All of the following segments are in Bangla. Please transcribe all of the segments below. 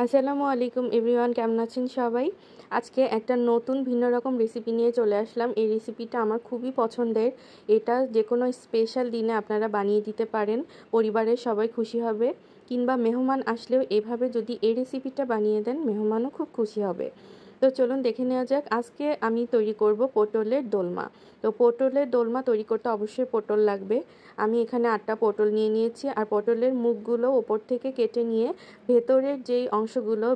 আসসালামু আলাইকুম এভরিওয়ান, কেমন আছেন সবাই? আজকে একটা নতুন ভিন্ন রকম রেসিপি নিয়ে চলে আসলাম। এই রেসিপিটা আমার খুবই পছন্দের। এটা যে কোনো স্পেশাল দিনে আপনারা বানিয়ে দিতে পারেন, পরিবারের সবাই খুশি হবে। কিংবা মেহমান আসলেও এভাবে যদি এই রেসিপিটা বানিয়ে দেন, মেহমানও খুব খুশি হবে। তো চলুন দেখে নেওয়া যাক। আজকে আমি তৈরি করব পটলের দোলমা। তো পটলের দোলমা তৈরি করতে অবশ্যই পটল লাগবে। আমি এখানে 8টা পটল নিয়ে নিয়েছি। আর পটলের মুখগুলো ওপর থেকে কেটে নিয়ে ভেতরের যেই অংশগুলো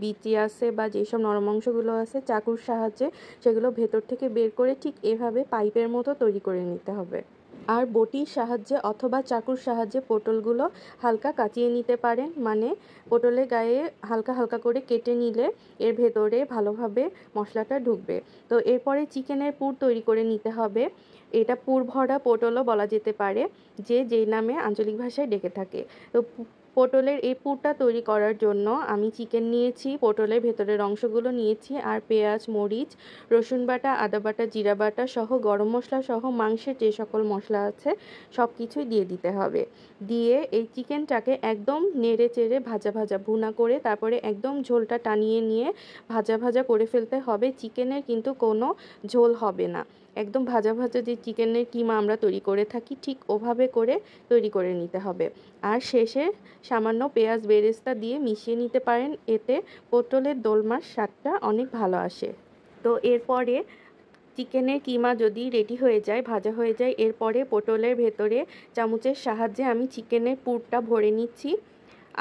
বিচি আছে বা যেসব নরম অংশগুলো আছে, চাকুর সাহায্যে সেগুলো ভেতর থেকে বের করে ঠিক এভাবে পাইপের মতো তৈরি করে নিতে হবে। আর বটির সাহায্যে অথবা চাকুর সাহায্যে পটলগুলো হালকা কাটিয়ে নিতে পারেন, মানে পটলের গায়ে হালকা হালকা করে কেটে নিলে এর ভেতরে ভালোভাবে মশলাটা ঢুকবে। তো এরপরে চিকেনের পুর তৈরি করে নিতে হবে। এটা পুর ভরা পটলও বলা যেতে পারে, যেই নামে আঞ্চলিক ভাষায় ডেকে থাকে। তো পটলের এই পুরটা তৈরি করার জন্য আমি চিকেন নিয়েছি, পটলের ভেতরের অংশগুলো নিয়েছি, আর পেঁয়াজ, মরিচ, রসুন বাটা, আদা বাটা, জিরা বাটা সহ গরম মশলা সহ মাংসের যে সকল মশলা আছে সব কিছুই দিয়ে দিতে হবে। দিয়ে এই চিকেনটাকে একদম নেড়ে চেড়ে ভাজা ভাজা ভুনা করে তারপরে একদম ঝোলটা টানিয়ে নিয়ে ভাজা ভাজা করে ফেলতে হবে। চিকেনের কিন্তু কোনো ঝোল হবে না, একদম ভাজা ভাজা যে চিকেনের কিমা আমরা তৈরি করে থাকি ঠিক ওভাবে করে তৈরি করে নিতে হবে। আর শেষে সামান্য পেঁয়াজ বেরেস্তা দিয়ে মিশিয়ে নিতে পারেন, এতে পটলের দোলমার স্বাদটা অনেক ভালো আসে। তো এরপরে চিকেনের কিমা যদি রেডি হয়ে যায়, ভাজা হয়ে যায়, এরপরে পটলের ভেতরে চামচের সাহায্যে আমি চিকেনের পুরটা ভরে নিচ্ছি।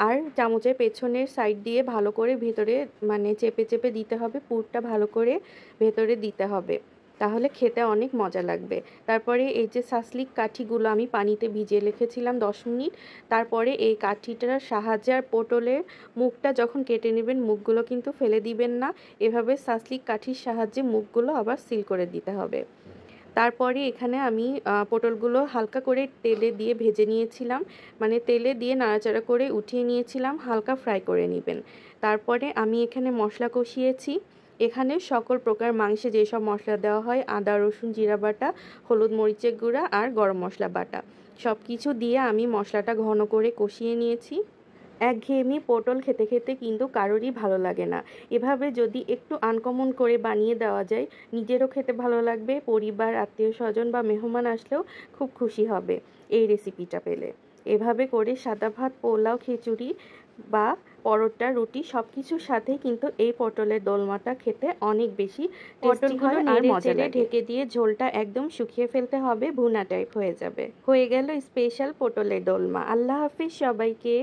আর চামচের পেছনের সাইড দিয়ে ভালো করে ভেতরে মানে চেপে চেপে দিতে হবে, পুরটা ভালো করে ভেতরে দিতে হবে, তাহলে খেতে অনেক মজা লাগবে। তারপরে এই যে সাসলিক কাঠিগুলো আমি পানিতে ভিজিয়ে রেখেছিলাম 10 মিনিট, তারপরে এই কাঠিটার সাহায্যে আর পটলের মুখটা যখন কেটে নেবেন, মুখগুলো কিন্তু ফেলে দিবেন না, এভাবে সাসলিক কাঠির সাহায্যে মুখগুলো আবার সিল করে দিতে হবে। তারপরে এখানে আমি পটলগুলো হালকা করে তেলে দিয়ে ভেজে নিয়েছিলাম, মানে তেলে দিয়ে নাড়াচাড়া করে উঠিয়ে নিয়েছিলাম, হালকা ফ্রাই করে নেবেন। তারপরে আমি এখানে মশলা কষিয়েছি। এখানে সকল প্রকার মাংসে যেসব মশলা দেওয়া হয়, আদা, রসুন, জিরা বাটা, হলুদ, মরিচের গুঁড়া আর গরম মশলা বাটা, সব কিছু দিয়ে আমি মশলাটা ঘন করে কষিয়ে নিয়েছি। একঘেয়েমি পটল খেতে খেতে কিন্তু কারোরই ভালো লাগে না। এভাবে যদি একটু আনকমন করে বানিয়ে দেওয়া যায়, নিজেরও খেতে ভালো লাগবে, পরিবার, আত্মীয় স্বজন বা মেহমান আসলেও খুব খুশি হবে এই রেসিপিটা পেলে। এভাবে করে সাদা ভাত, পোলাও, খিচুড়ি বা পরোটা, রুটি সব কিছুর সাথে কিন্তু এই পটলের দোলমাটা খেতে অনেক বেশি টেস্টি হয় আর মজা লাগে। ঢেকে দিয়ে ঝোলটা একদম শুকিয়ে ফেলতে হবে, ভুনা টাইপ হয়ে যাবে। হয়ে গেল স্পেশাল পটলের দোলমা। আল্লাহ হাফিজ সবাইকে।